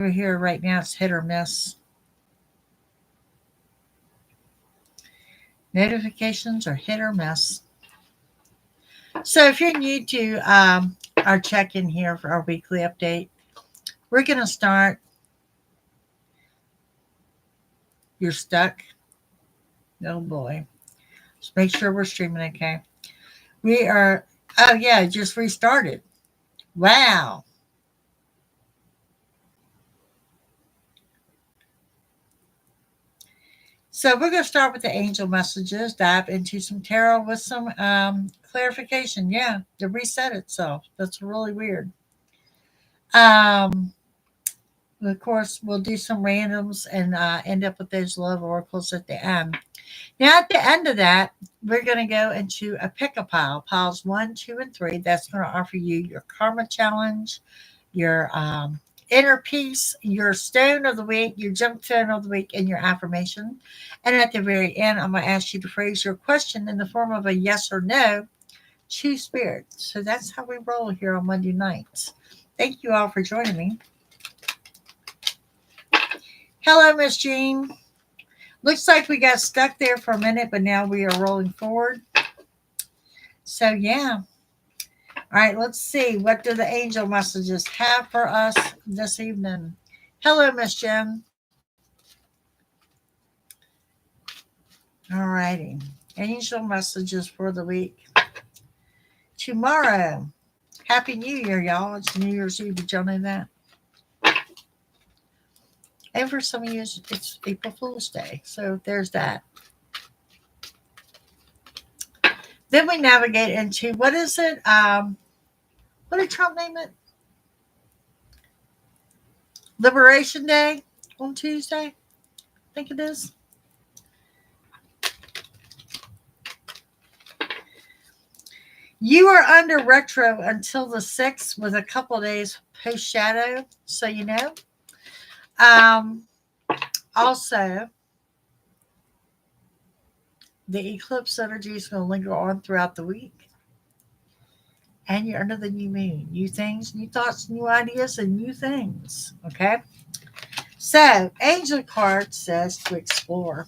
over here right now, it's hit or miss. Notifications are hit or miss. So if you're new to our check-in here for our weekly update, we're going to start. You're stuck. Oh boy. Just make sure we're streaming okay. We are, oh yeah, just restarted. Wow. So we're going to start with the angel messages, dive into some tarot with some clarification. Yeah, the reset itself. That's really weird. Um, of course, we'll do some randoms and end up with those love oracles at the end. Now, at the end of that, we're going to go into a pick a pile, piles 1, 2, and 3. That's going to offer you your karma challenge, your inner peace, your stone of the week, your gemstone of the week, and your affirmation. And at the very end, I'm going to ask you to phrase your question in the form of a yes or no. Choose spirit. So that's how we roll here on Monday nights. Thank you all for joining me. Hello, Miss Jean. Looks like we got stuck there for a minute, but now we are rolling forward. So, yeah. All right, let's see. What do the angel messages have for us this evening? Hello, Miss Jen. All righty. Angel messages for the week. Tomorrow. Happy New Year, y'all. It's New Year's Eve. Did y'all know that? And for some of you, it's April Fool's Day. So there's that. Then we navigate into, what is it? What did Trump name it? Liberation Day on Tuesday, I think it is. You are under retro until the 6th with a couple of days post shadow, so you know. Also, the eclipse energy is going to linger on throughout the week. And you're under the new moon. New things, new thoughts, new ideas, and new things. Okay? So, angel card says to explore.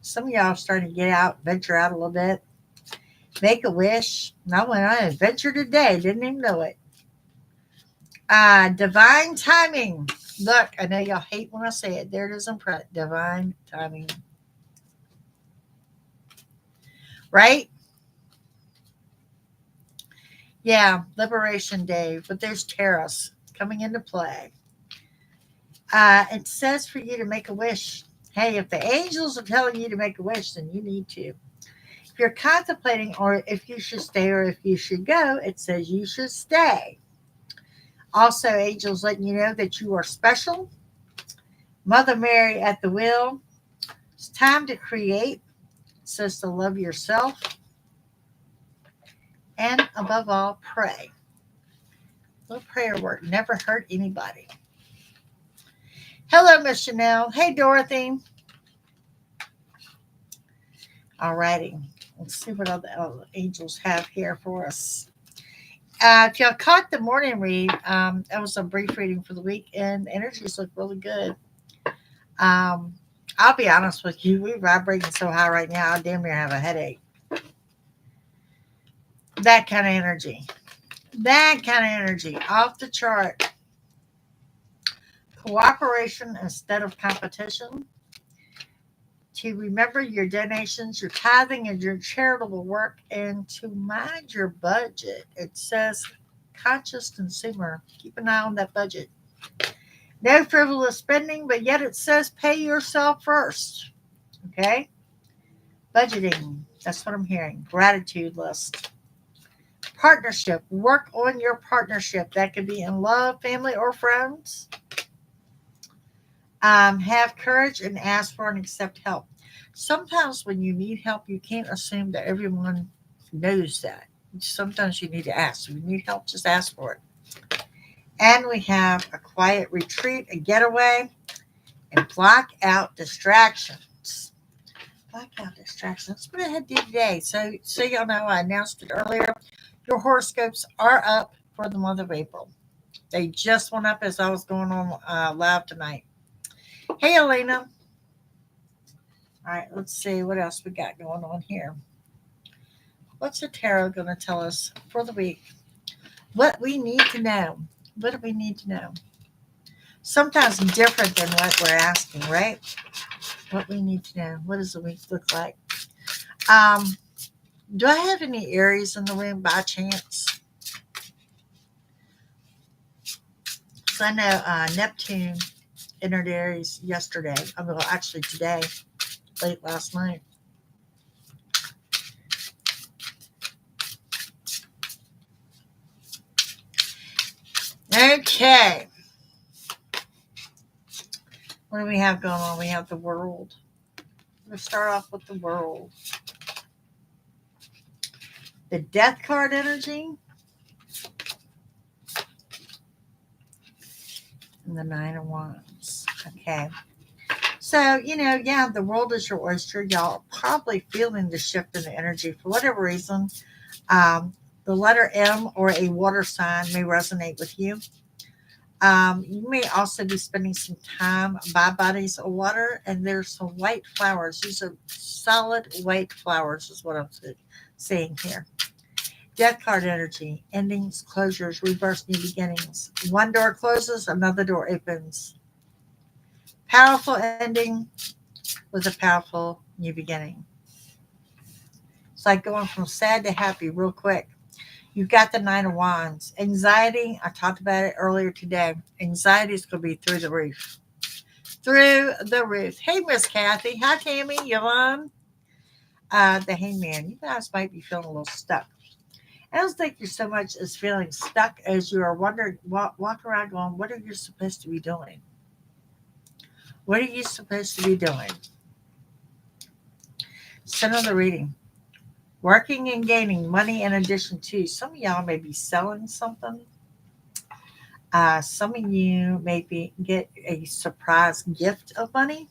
Some of y'all are starting to get out, venture out a little bit. Make a wish. I went on an adventure today. Didn't even know it. Divine timing. Look, I know y'all hate when I say it. There it is in print. Divine timing. Right? Yeah, Liberation Day. But there's Taurus coming into play. It says for you to make a wish. Hey, if the angels are telling you to make a wish, then you need to. If you're contemplating or if you should stay or if you should go, it says you should stay. Also, angels letting you know that you are special. Mother Mary at the wheel. It's time to create. It says to love yourself. And above all, pray. A little prayer work never hurt anybody. Hello, Miss Chanel. Hey, Dorothy. All righty. Let's see what other angels have here for us. If y'all caught the morning read, that was a brief reading for the week, and the energies look really good. I'll be honest with you, we're vibrating so high right now, I damn near have a headache. That kind of energy. That kind of energy. Off the chart. Cooperation instead of competition. To remember your donations, your tithing, and your charitable work, and to mind your budget. It says conscious consumer. Keep an eye on that budget. No frivolous spending, but yet it says pay yourself first. Okay? Budgeting. That's what I'm hearing. Gratitude list. Partnership. Work on your partnership. That could be in love, family, or friends. Have courage and ask for and accept help. Sometimes when you need help, you can't assume that everyone knows that. Sometimes you need to ask. If you need help, just ask for it. And we have a quiet retreat, a getaway, and block out distractions. Block out distractions. That's what I had to do today. So y'all know, I announced it earlier. Your horoscopes are up for the month of April. They just went up as I was going on live tonight. Hey, Elena. All right, let's see what else we got going on here. What's the tarot going to tell us for the week? What we need to know. What do we need to know? Sometimes different than what we're asking, right? What we need to know. What does the week look like? Do I have any Aries in the room by chance? So I know Neptune entered Aries yesterday. Well, actually today, late last night. Okay. What do we have going on? We have the world. Let's start off with the world. The death card energy. And the 9 of Wands. Okay. So, the world is your oyster. Y'all are probably feeling the shift in the energy for whatever reason. The letter M or a water sign may resonate with you. You may also be spending some time by bodies of water, and there's some white flowers. These are solid white flowers is what I'm seeing here. Death card energy, endings, closures, reverse, new beginnings. One door closes, another door opens. Powerful ending with a powerful new beginning. It's like going from sad to happy real quick. You've got the 9 of Wands. Anxiety, I talked about it earlier today. Anxiety is going to be through the roof. Through the roof. Hey, Miss Kathy. Hi, Tammy. Yvonne. The Hangman. You guys might be feeling a little stuck. I don't think you're so much as feeling stuck as you are wondering, walk around going, what are you supposed to be doing? What are you supposed to be doing? Center of the reading. Working and gaining money in addition to. Some of y'all may be selling something. Some of you maybe get a surprise gift of money.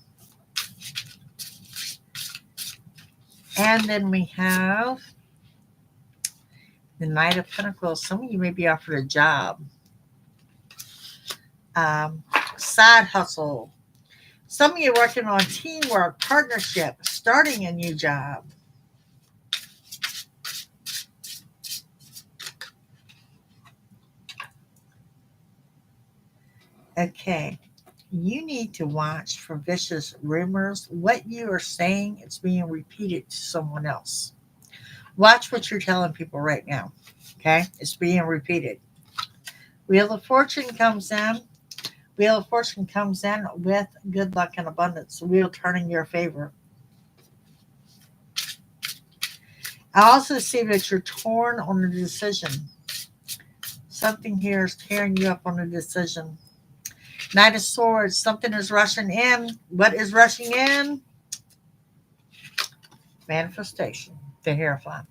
And then we have the Knight of Pentacles. Some of you may be offered a job. Side hustle. Some of you are working on teamwork, partnership, starting a new job. Okay. You need to watch for vicious rumors. What you are saying is being repeated to someone else. Watch what you're telling people right now. Okay? It's being repeated. Wheel of Fortune comes in. Wheel of Fortune comes in with good luck and abundance. The wheel turning your favor. I also see that you're torn on a decision. Something here is tearing you up on a decision. Knight of Swords. Something is rushing in. What is rushing in? Manifestation. The Hierophant.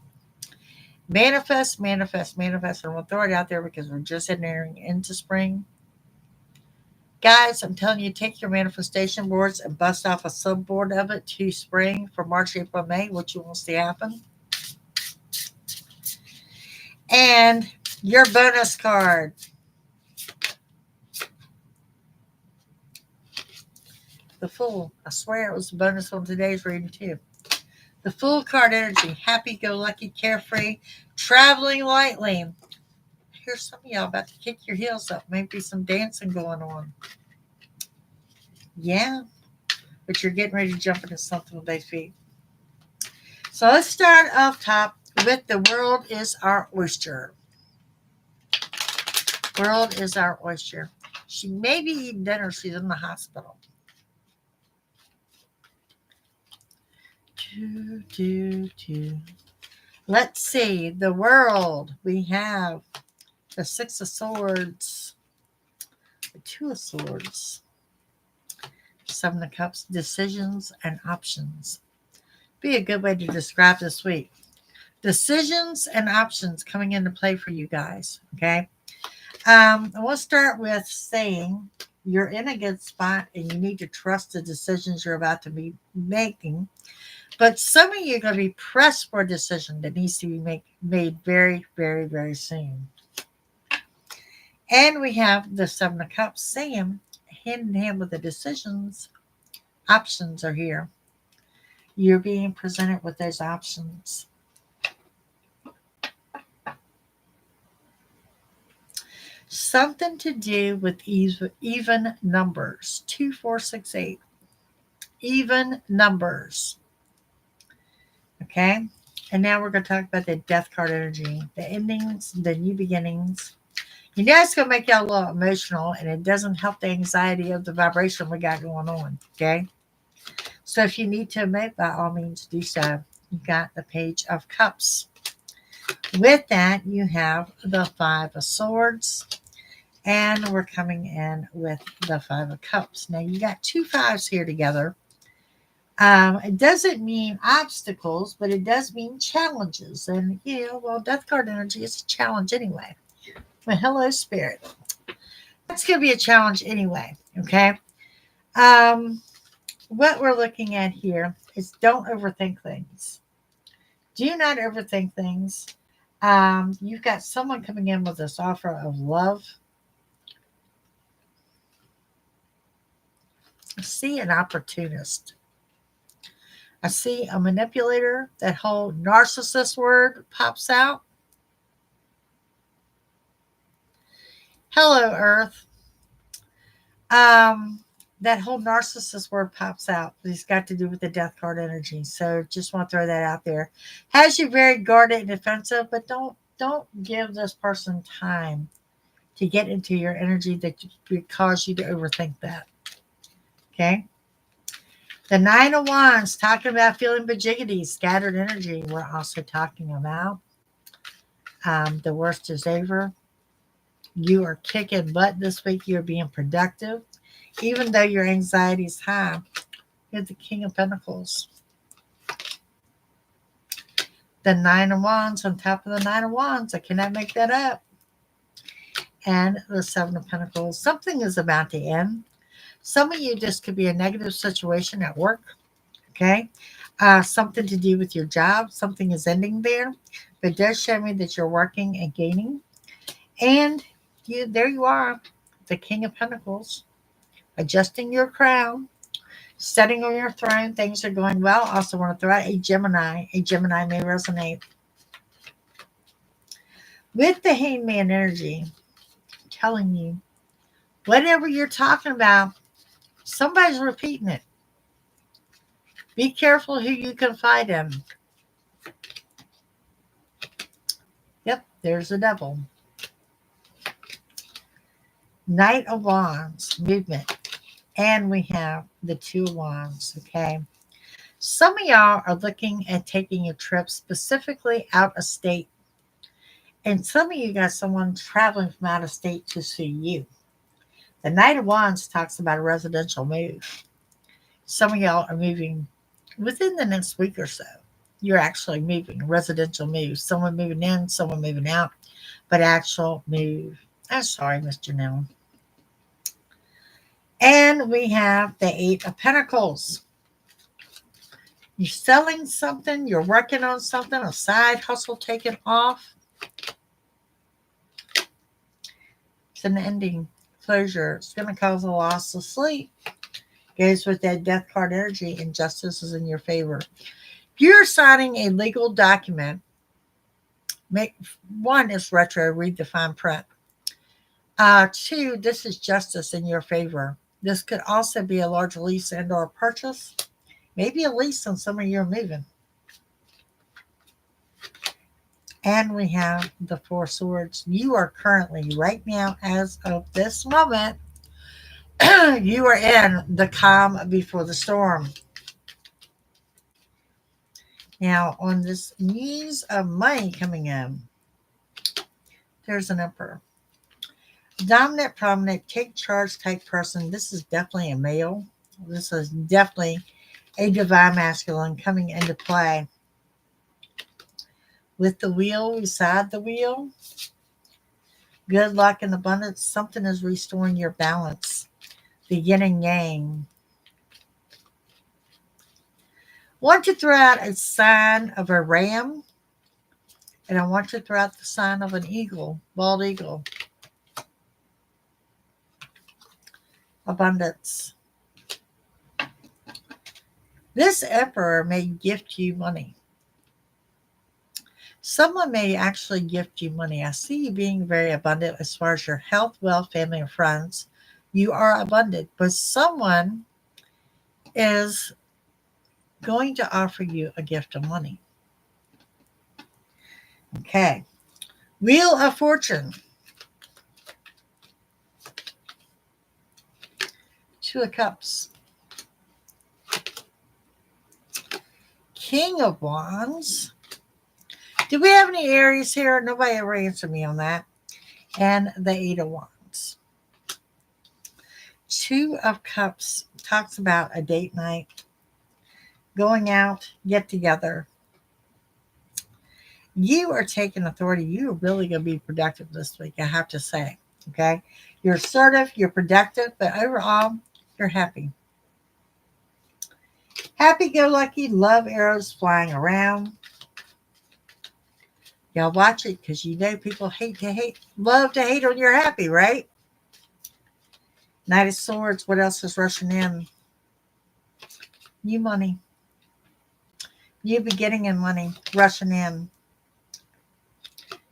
Manifest, manifest, manifest. I'm going to throw it out there because we're just entering into spring. Guys, I'm telling you, take your manifestation boards and bust off a subboard of it to spring for March, April, May, what you want to see happen. And your bonus card. The Fool. I swear it was a bonus on today's reading too. The Fool card energy. Happy-go-lucky, carefree, traveling lightly. Here's some of y'all about to kick your heels up. Maybe some dancing going on. Yeah. But you're getting ready to jump into something with both feet. So let's start off top with the world is our oyster. World is our oyster. She may be eating dinner. She's in the hospital. Let's see. The world. We have the 6 of Swords. The 2 of Swords. 7 of Cups. Decisions and options. Be a good way to describe this week. Decisions and options coming into play for you guys. Okay. We'll start with saying you're in a good spot and you need to trust the decisions you're about to be making. But some of you are going to be pressed for a decision that needs to be made very, very, very soon. And we have the Seven of Cups saying, hand in hand with the decisions, options are here. You're being presented with those options. Something to do with even numbers. 2, 4, 6, 8. Even numbers. Okay? And now we're going to talk about the death card energy. The endings, the new beginnings. You know it's going to make you a little emotional, and it doesn't help the anxiety of the vibration we got going on. Okay? So if you need to emote, by all means do so. You've got the Page of Cups. With that, you have the Five of Swords. And we're coming in with the Five of Cups. Now, you got two fives here together. It doesn't mean obstacles, but it does mean challenges. And, well, death card energy is a challenge anyway. But hello, Spirit. That's going to be a challenge anyway, okay? What we're looking at here is don't overthink things. Do not overthink things. You've got someone coming in with this offer of love. I see an opportunist. I see a manipulator. That whole narcissist word pops out. Hello, Earth. That whole narcissist word pops out. It's got to do with the death card energy. So just want to throw that out there. Has you very guarded and defensive, but don't give this person time to get into your energy that could cause you to overthink that. Okay? The Nine of Wands, talking about feeling bajiggity, scattered energy. We're also talking about the worst is over. You are kicking butt this week. You're being productive. Even though your anxiety is high, you're the King of Pentacles. The Nine of Wands on top of the Nine of Wands. I cannot make that up. And the Seven of Pentacles. Something is about to end. Some of you, this could be a negative situation at work. Okay? Something to do with your job. Something is ending there. But it does show me that you're working and gaining. And there you are, the King of Pentacles. Adjusting your crown, sitting on your throne. Things are going well. Also want to throw out a Gemini. A Gemini may resonate. With the Hangman energy, I'm telling you, whatever you're talking about, somebody's repeating it. Be careful who you confide in. Yep, there's the devil. Knight of Wands, movement. And we have the Two of Wands, okay? Some of y'all are looking at taking a trip specifically out of state. And some of you got someone traveling from out of state to see you. The Knight of Wands talks about a residential move. Some of y'all are moving within the next week or so. You're actually moving, residential move. Someone moving in, someone moving out, but actual move. I'm sorry, Mr. Nell. And we have the Eight of Pentacles. You're selling something. You're working on something. A side hustle taken off. It's an ending. Closure. It's going to cause a loss of sleep. Goes with that death card energy. And justice is in your favor. You're signing a legal document. One is retro. Read the fine print. Two, this is justice in your favor. This could also be a large lease and or purchase. Maybe a lease on some of your moving. And we have the Four Swords. You are currently, right now, as of this moment, you are in the calm before the storm. Now, on this news of money coming in, there's an Emperor. Dominant, prominent, take charge type person. This is definitely a male. This is definitely a divine masculine coming into play. With the wheel beside the wheel, good luck and abundance. Something is restoring your balance. The yin and yang. Want to throw out a sign of a ram. And I want to throw out the sign of an eagle, bald eagle. Abundance. This emperor may gift you money. Someone may actually gift you money. I see you being very abundant as far as your health, wealth, family, and friends. You are abundant, but someone is going to offer you a gift of money. Okay. Wheel of Fortune. Two of Cups. King of Wands. Do we have any Aries here? Nobody ever answered me on that. And the Eight of Wands. Two of Cups talks about a date night, going out, get together. You are taking authority. You are really going to be productive this week, I have to say. Okay? You're assertive, you're productive, but overall, you're happy. Happy-go-lucky, love arrows flying around. Y'all watch it because you know people love to hate when you're happy, right? Knight of Swords, what else is rushing in? New money. New beginning and money rushing in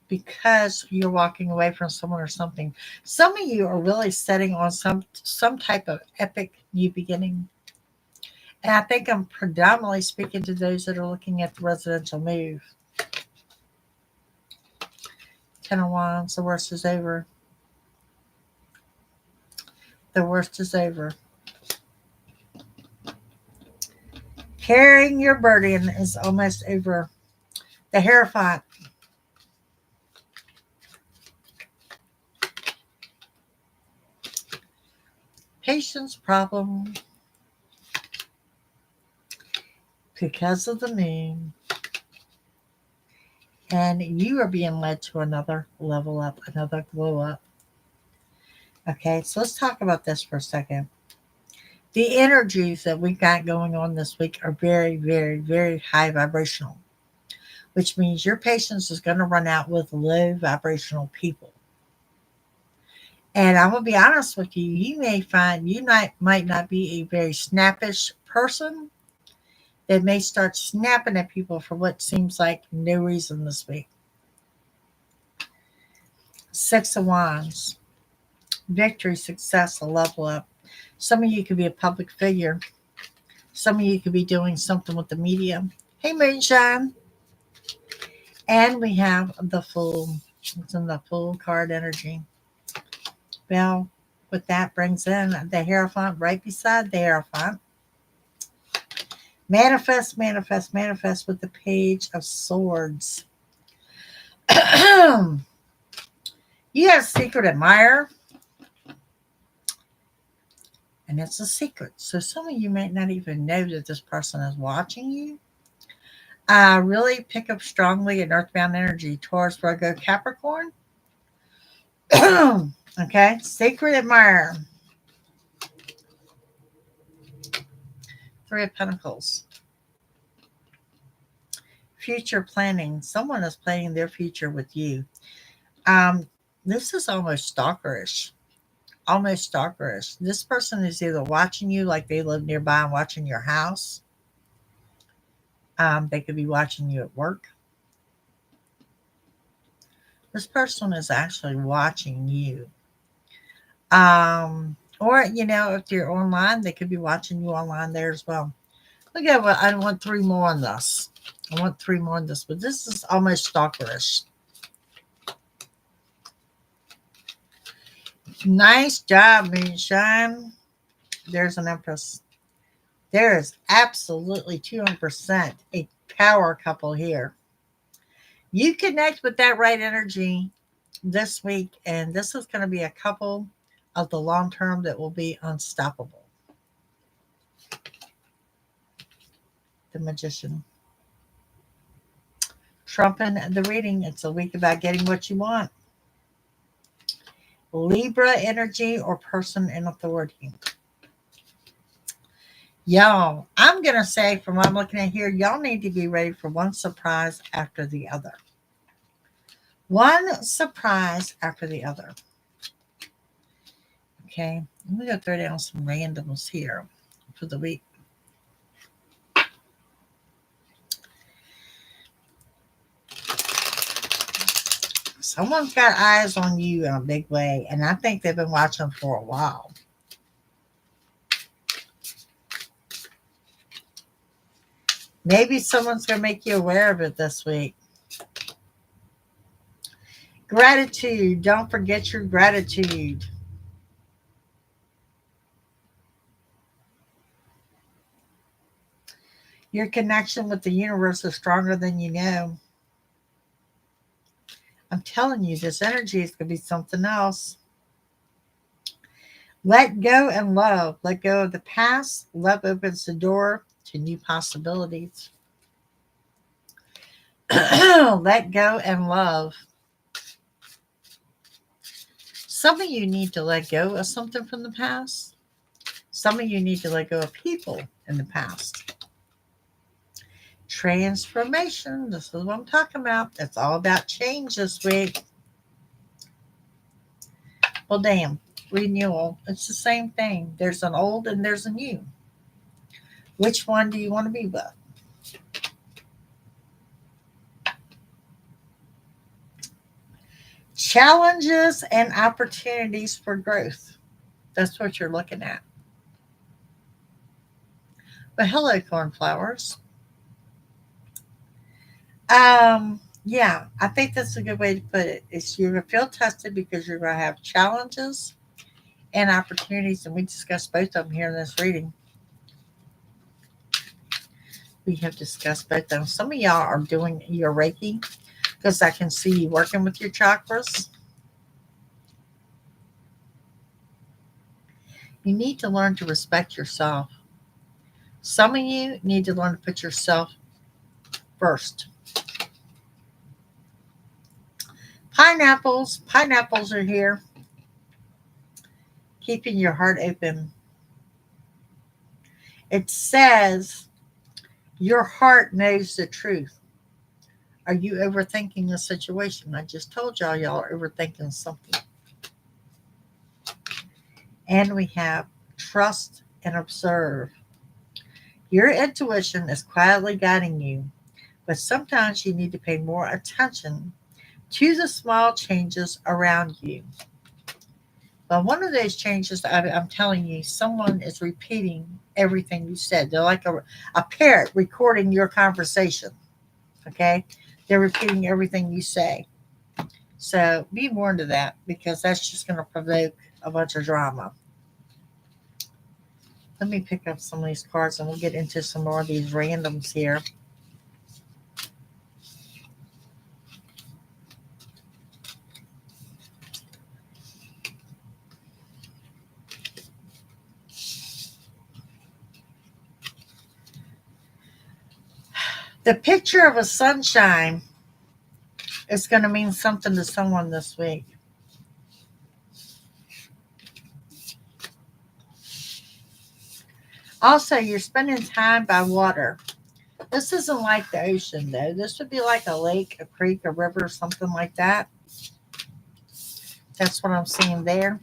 because you're walking away from someone or something. Some of you are really setting on some type of epic new beginning. And I think I'm predominantly speaking to those that are looking at the residential move. Ten of Wands, the worst is over. The worst is over. Carrying your burden is almost over. The Hierophant. Patience problem. Because of the moon. And you are being led to another level up, another glow up. Okay, so let's talk about this for a second. The energies that we've got going on this week are very, very, very high vibrational, which means your patience is going to run out with low vibrational people. And I'm going to be honest with you, you may find you might not be a very snappish person that may start snapping at people for what seems like no reason this week. Six of Wands. Victory, success, a level up. Some of you could be a public figure. Some of you could be doing something with the media. Hey, Moonshine. And we have the Fool. It's in the Fool card energy. Well, what that brings in the Hierophant right beside the Hierophant. Manifest, manifest, manifest with the Page of Swords. You have a secret admirer. And it's a secret. So some of you might not even know that this person is watching you. Really pick up strongly in earthbound energy. Taurus, Virgo, Capricorn. Okay. Secret admirer. Three of Pentacles. Future planning. Someone is planning their future with you. This is almost stalkerish. Almost stalkerish. This person is either watching you like they live nearby and watching your house. They could be watching you at work. This person is actually watching you. Or, if you're online, they could be watching you online there as well. Look at what I want three more on this. I want three more on this, but this is almost stalkerish. Nice job, Moonshine. There's an Empress. There is absolutely 200% a power couple here. You connect with that right energy this week, and this is going to be a couple of the long term that will be unstoppable. The Magician. Trumping the reading. It's a week about getting what you want. Libra energy or person in authority. Y'all, I'm going to say from what I'm looking at here, y'all need to be ready for one surprise after the other. One surprise after the other. Okay. I'm going to throw down some randoms here for the week. Someone's got eyes on you in a big way, and I think they've been watching for a while. Maybe someone's going to make you aware of it this week. Gratitude. Don't forget your gratitude. Your connection with the universe is stronger than you know. I'm telling you, this energy is going to be something else. Let go and love. Let go of the past. Love opens the door to new possibilities. Let go and love. Some of you need to let go of something from the past. Some of you need to let go of people in the past. Transformation. This is what I'm talking about. It's all about change this week. Well, damn. Renewal. It's the same thing. There's an old and there's a new. Which one do you want to be with? Challenges and opportunities for growth. That's what you're looking at. But hello, cornflowers. Yeah, I think that's a good way to put it. It's you're going to feel tested because you're going to have challenges and opportunities, and we discussed both of them here in this reading. We have discussed both of them. Some of y'all are doing your REIKI because I can see you working with your chakras. You need to learn to respect yourself. Some of you need to learn to put yourself first. Pineapples. Pineapples are here. Keeping your heart open. It says your heart knows the truth. Are you overthinking the situation? I just told y'all are overthinking something. And we have trust and observe. Your intuition is quietly guiding you, but sometimes you need to pay more attention to the small changes around you. But one of those changes, I'm telling you, someone is repeating everything you said. They're like a parrot recording your conversation. Okay? They're repeating everything you say. So be warned of that because that's just going to provoke a bunch of drama. Let me pick up some of these cards and we'll get into some more of these randoms here. The picture of a sunshine is going to mean something to someone this week. Also, you're spending time by water. This isn't like the ocean, though. This would be like a lake, a creek, a river, something like that. That's what I'm seeing there.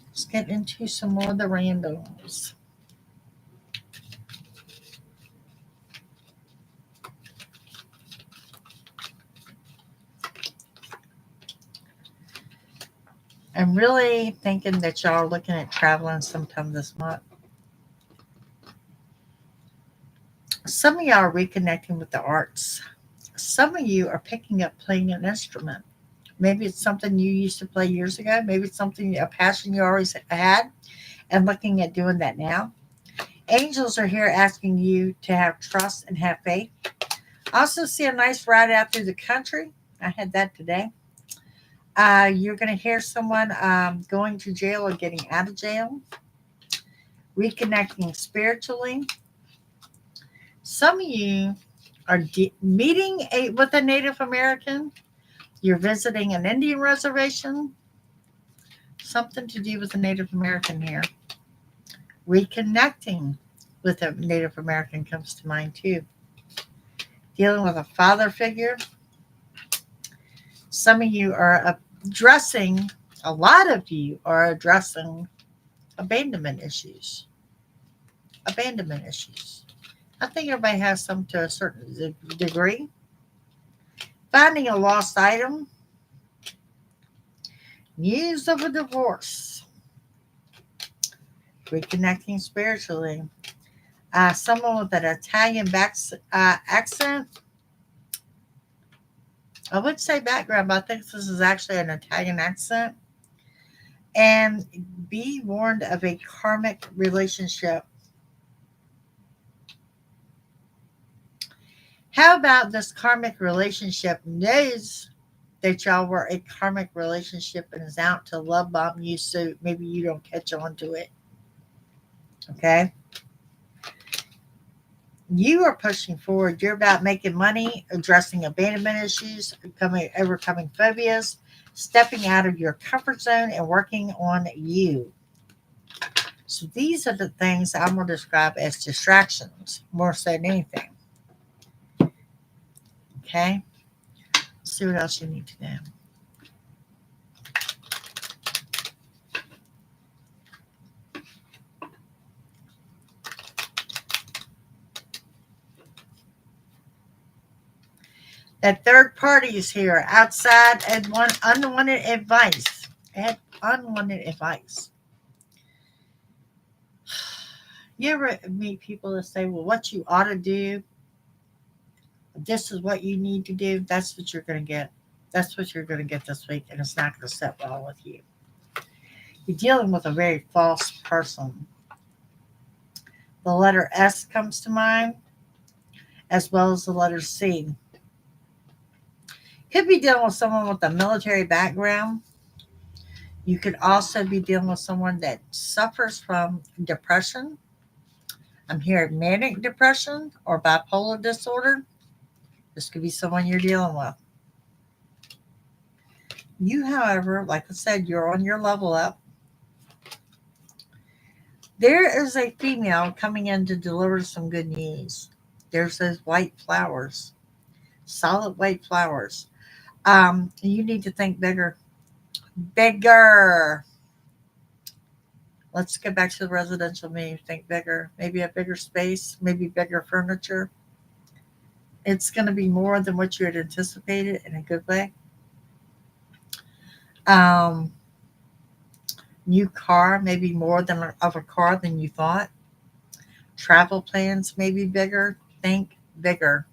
Let's get into some more of the randoms. I'm really thinking that y'all are looking at traveling sometime this month. Some of y'all are reconnecting with the arts. Some of you are picking up playing an instrument. Maybe it's something you used to play years ago. Maybe it's something, a passion you always had, and looking at doing that now. Angels are here asking you to have trust and have faith. I also see a nice ride out through the country. I had that today. You're going to hear someone going to jail or getting out of jail. Reconnecting spiritually. Some of you are meeting with a Native American. You're visiting an Indian reservation. Something to do with a Native American here. Reconnecting with a Native American comes to mind too. Dealing with a father figure. Some of you are a lot of you are addressing abandonment issues. Abandonment issues. I think everybody has some to a certain degree. Finding a lost item. News of a divorce. Reconnecting spiritually. Someone with an Italian accent. I would say background, but I think this is actually an Italian accent. And be warned of a karmic relationship. How about this karmic relationship knows that y'all were a karmic relationship and is out to love bomb you so maybe you don't catch on to it? Okay? You are pushing forward. You're about making money, addressing abandonment issues, overcoming phobias, stepping out of your comfort zone, and working on you. So these are the things I'm going to describe as distractions, more so than anything. Okay? Let's see what else you need to know. That third party is here, outside and unwanted advice. Unwanted advice. You ever meet people that say, well, what you ought to do, this is what you need to do, that's what you're going to get. That's what you're going to get this week, and it's not going to sit well with you. You're dealing with a very false person. The letter S comes to mind, as well as the letter C. Could be dealing with someone with a military background. You could also be dealing with someone that suffers from depression. I'm hearing manic depression or bipolar disorder. This could be someone you're dealing with. You, however, like I said, you're on your level up. There is a female coming in to deliver some good news. There's those white flowers, solid white flowers. You need to think bigger. Bigger. Let's get back to the residential me. Think bigger. Maybe a bigger space, maybe bigger furniture. It's going to be more than what you had anticipated in a good way. New car, maybe more of a car than you thought. Travel plans may be bigger. Think bigger.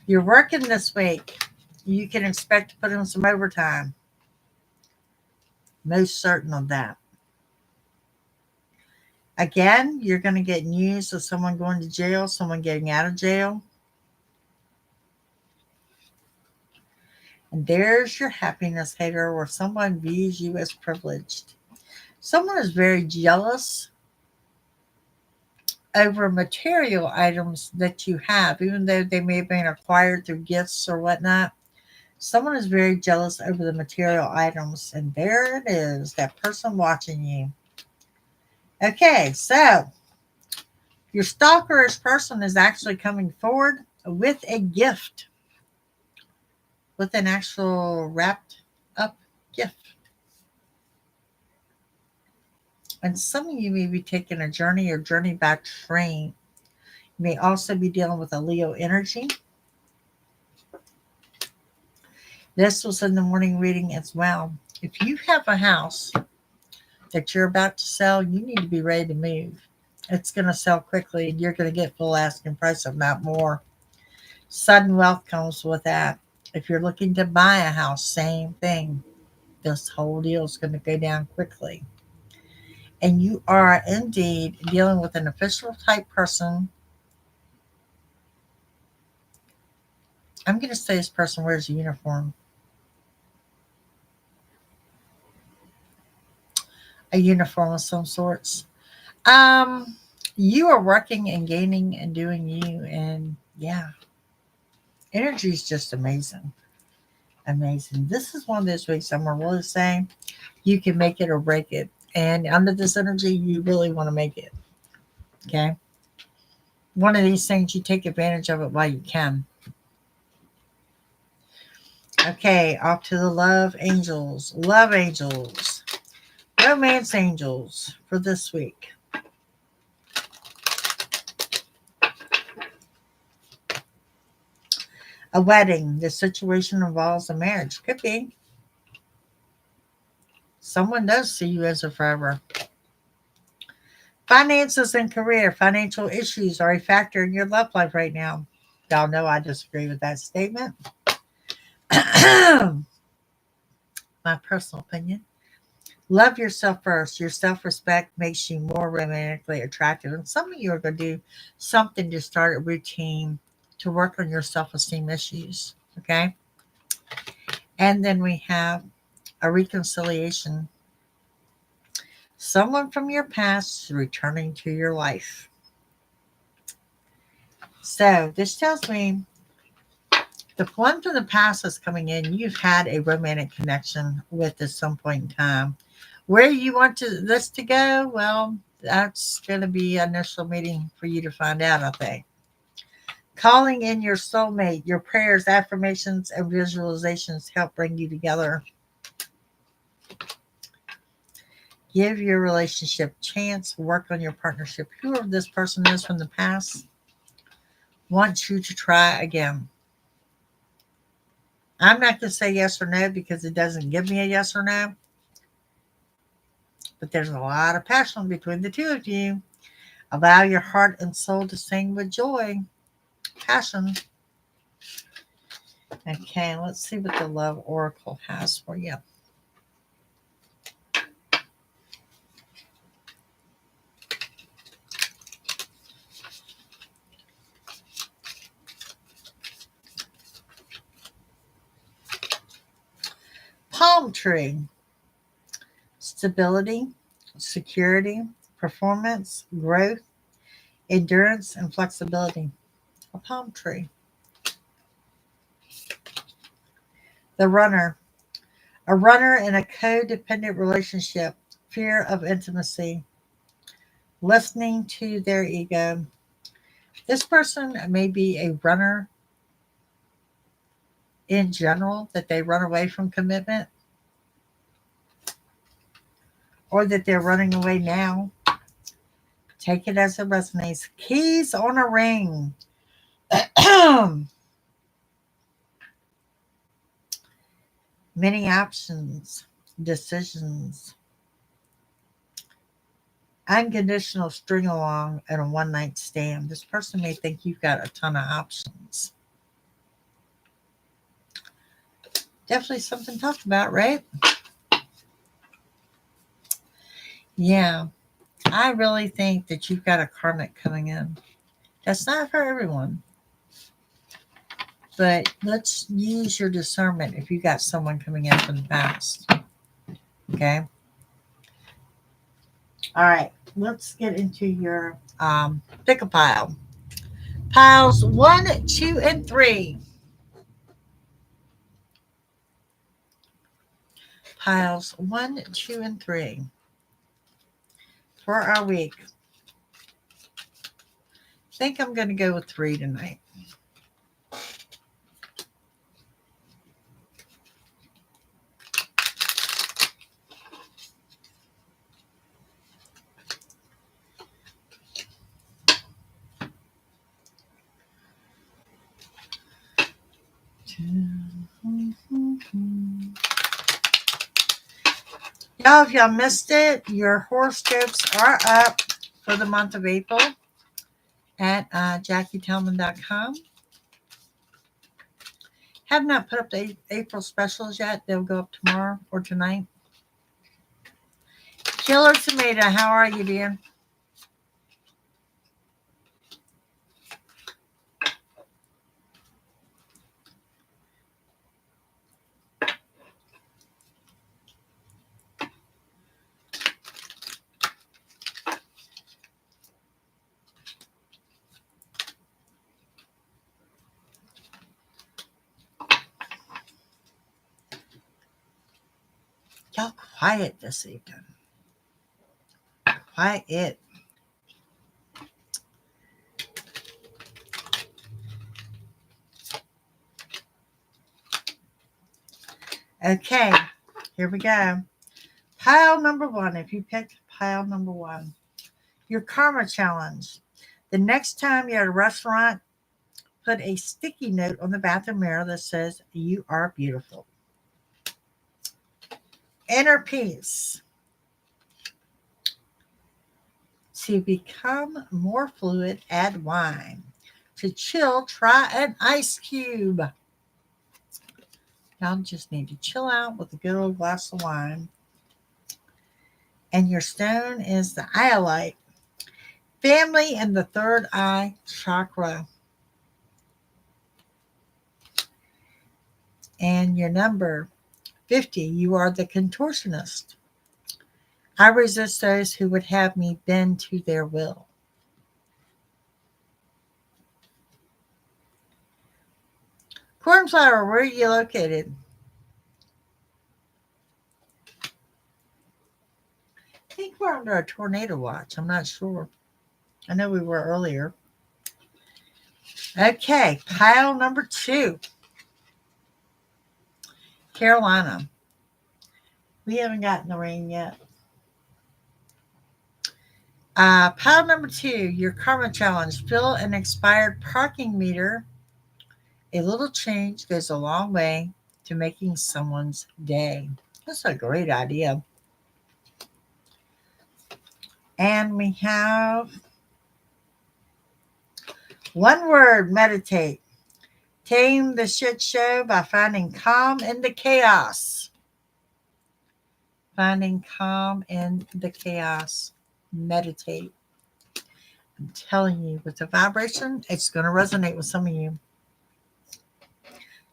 You're working this week. You can expect to put in some overtime. Most certain of that. Again, you're going to get news of someone going to jail, someone getting out of jail. And there's your happiness hater, where someone views you as privileged. Someone is very jealous over material items that you have, even though they may have been acquired through gifts or whatnot. Someone is very jealous over the material items. And there it is, that person watching you. Okay, so your stalkerish person is actually coming forward with a gift, with an actual wrapped up gift. And some of you may be taking a journey or journey back train. You may also be dealing with a Leo energy. This was in the morning reading as well. If you have a house that you're about to sell, you need to be ready to move. It's going to sell quickly, and you're going to get full asking price, if not more. Sudden wealth comes with that. If you're looking to buy a house, same thing. This whole deal is going to go down quickly. And you are indeed dealing with an official type person. I'm going to say this person wears a uniform. A uniform of some sorts. You are working and gaining and doing you. And yeah, energy is just amazing. Amazing. This is one of those weeks I'm really saying you can make it or break it. And under this energy, you really want to make it. Okay. One of these things, you take advantage of it while you can. Okay, off to the love angels, romance angels for this week. A wedding. The situation involves a marriage. Could be. Someone does see you as a forever. Finances and career. Financial issues are a factor in your love life right now. Y'all know I disagree with that statement. My personal opinion. Love yourself first. Your self respect makes you more romantically attractive. And some of you are going to do something to start a routine to work on your self esteem issues. Okay. And then we have a reconciliation. Someone from your past is returning to your life. So this tells me the one from the past is coming in. You've had a romantic connection with at some point in time. Where you want this to go? Well, that's going to be an initial meeting for you to find out, I think. Calling in your soulmate, your prayers, affirmations, and visualizations help bring you together. Give your relationship a chance. Work on your partnership. Whoever this person is from the past wants you to try again. I'm not going to say yes or no because it doesn't give me a yes or no. But there's a lot of passion between the two of you. Allow your heart and soul to sing with joy. Passion. Okay, let's see what the love oracle has for you. Palm tree. Stability, security, performance, growth, endurance, and flexibility. A palm tree. The runner. A runner in a codependent relationship. Fear of intimacy. Listening to their ego. This person may be a runner in general, that they run away from commitment, or that they're running away now. Take it as it resonates. Keys on a ring. Many options, decisions, unconditional string along, and a one night stand. This person may think you've got a ton of options. Definitely something to talk about, right? Yeah, I really think that you've got a karmic coming in. That's not for everyone. But let's use your discernment if you got someone coming in from the past. Okay. All right. Let's get into your pick a pile. Piles 1, 2, and 3. Piles 1, 2, and 3 for our week. I think I'm going to go with 3 tonight. Y'all, if y'all missed it, your horoscopes are up for the month of April at JackieTomlin.com. Have not put up the April specials yet. They'll go up tomorrow or tonight. Killer Tomato, how are you, dear? Y'all quiet this evening. Quiet. Okay, here we go. Pile number one. If you picked pile number one, your karma challenge. The next time you're at a restaurant, put a sticky note on the bathroom mirror that says, "You are beautiful." Inner peace. To become more fluid, add wine. To chill, try an ice cube. Y'all just need to chill out with a good old glass of wine. And your stone is the iolite. Family and the third eye chakra. And your number 50, you are the contortionist. I resist those who would have me bend to their will. Cornflower, where are you located? I think we're under a tornado watch. I'm not sure. I know we were earlier. Okay, pile number two. Carolina. We haven't gotten the rain yet. Pile number two, your karma challenge. Fill an expired parking meter. A little change goes a long way to making someone's day. That's a great idea. And we have one word, meditate. Tame the shit show by finding calm in the chaos. Finding calm in the chaos. Meditate. I'm telling you, with the vibration, it's going to resonate with some of you.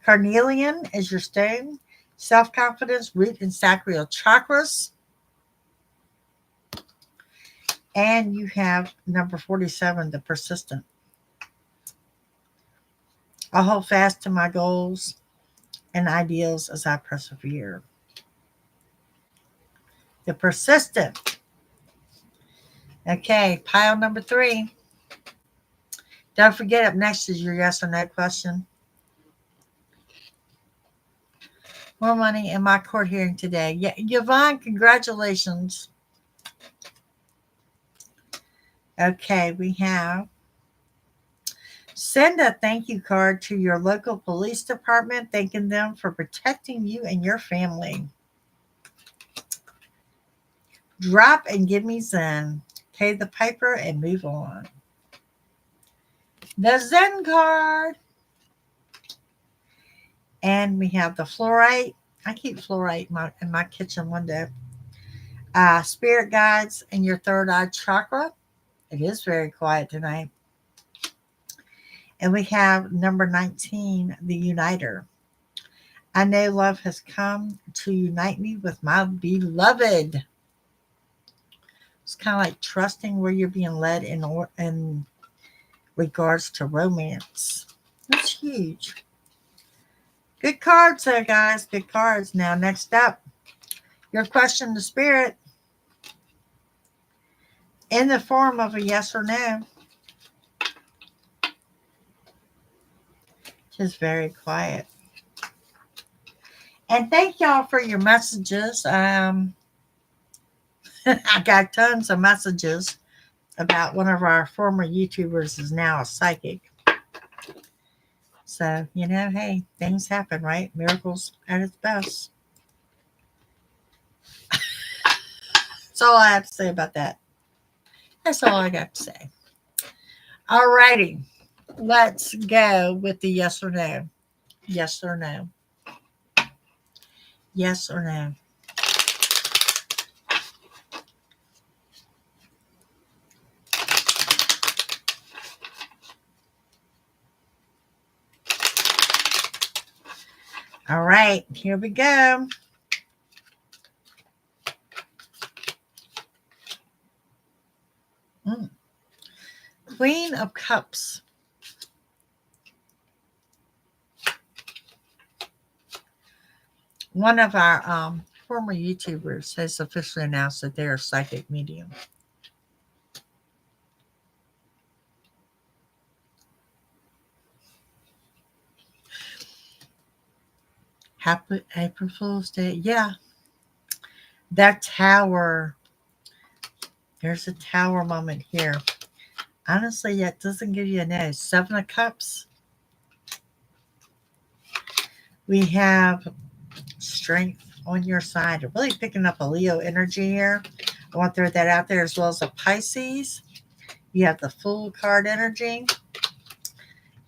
Carnelian is your stone. Self-confidence, root and sacral chakras. And you have number 47, the persistent. I'll hold fast to my goals and ideals as I persevere. The persistent. Okay, pile number three. Don't forget, up next is your yes or no question. More money in my court hearing today. Yeah, Yvonne, congratulations. Okay, we have send a thank you card to your local police department, thanking them for protecting you and your family. Drop and give me Zen. Pay the piper and move on. The Zen card. And we have the fluorite. I keep fluorite in my kitchen window. Spirit guides in your third eye chakra. It is very quiet tonight. And we have number 19, the uniter. I know love has come to unite me with my beloved. It's kind of like trusting where you're being led in regards to romance. That's huge. Good cards there, guys. Good cards. Now, next up, your question to spirit in the form of a yes or no. Just very quiet. And thank y'all for your messages. I got tons of messages about one of our former YouTubers is now a psychic. So, hey, things happen, right? Miracles at its best. That's all I have to say about that. That's all I got to say. All righty. Let's go with the yes or no. Yes or no. Yes or no. All right, here we go. Queen of Cups. One of our former YouTubers has officially announced that they're a psychic medium. Happy April Fool's Day. Yeah, that tower. There's a tower moment here. Honestly, that doesn't give you a no. 7 of Cups. We have strength on your side. I'm really picking up a Leo energy here. I want to throw that out there, as well as a Pisces. You have the Fool card energy.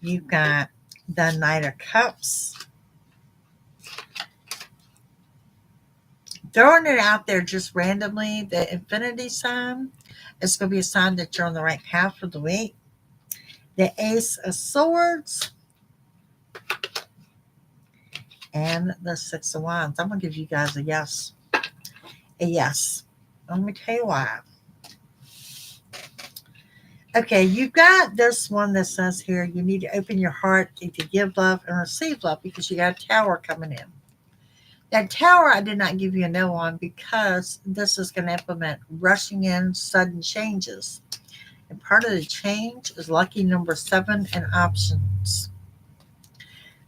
You've got the Knight of Cups. Throwing it out there just randomly, the infinity sign is going to be a sign that you're on the right path for the week. The Ace of Swords and the 6 of Wands. I'm going to give you guys a yes. A yes. Let me tell you why. Okay, you've got this one that says here you need to open your heart to give love and receive love, because you got a tower coming in. That tower I did not give you a no on, because this is going to implement rushing in sudden changes. And part of the change is lucky number 7 and options.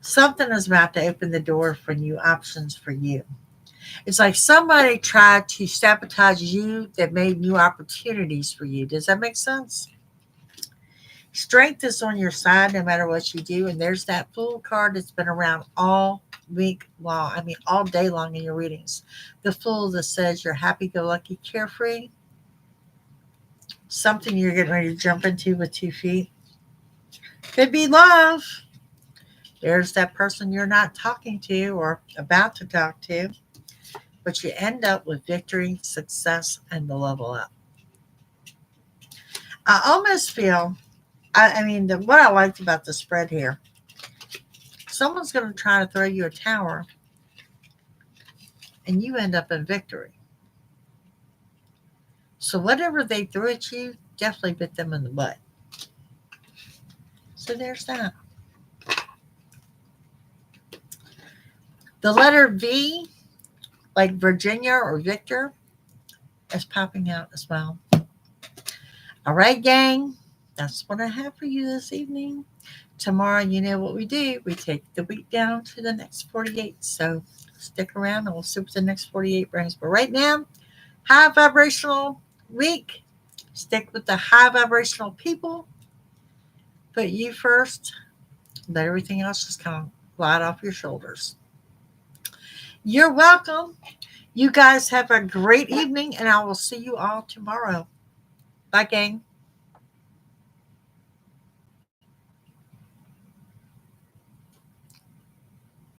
Something is about to open the door for new options for you. It's like somebody tried to sabotage you that made new opportunities for you. Does that make sense? Strength is on your side no matter what you do. And there's that Fool card that's been around all week long. I mean, all day long in your readings. The Fool that says you're happy-go-lucky, carefree. Something you're getting ready to jump into with 2 feet. Could be love. There's that person you're not talking to or about to talk to. But you end up with victory, success, and the level up. I almost feel, what I liked about the spread here, someone's going to try to throw you a tower and you end up in victory. So whatever they threw at you, definitely bit them in the butt. So there's that. The letter V, like Virginia or Victor, is popping out as well. All right, gang. That's what I have for you this evening. Tomorrow, you know what we do. We take the week down to the next 48. So stick around and we'll see what the next 48 brings. But right now, high vibrational week. Stick with the high vibrational people. Put you first. Let everything else just kind of glide off your shoulders. You're welcome. You guys have a great evening, and I will see you all tomorrow. Bye, gang.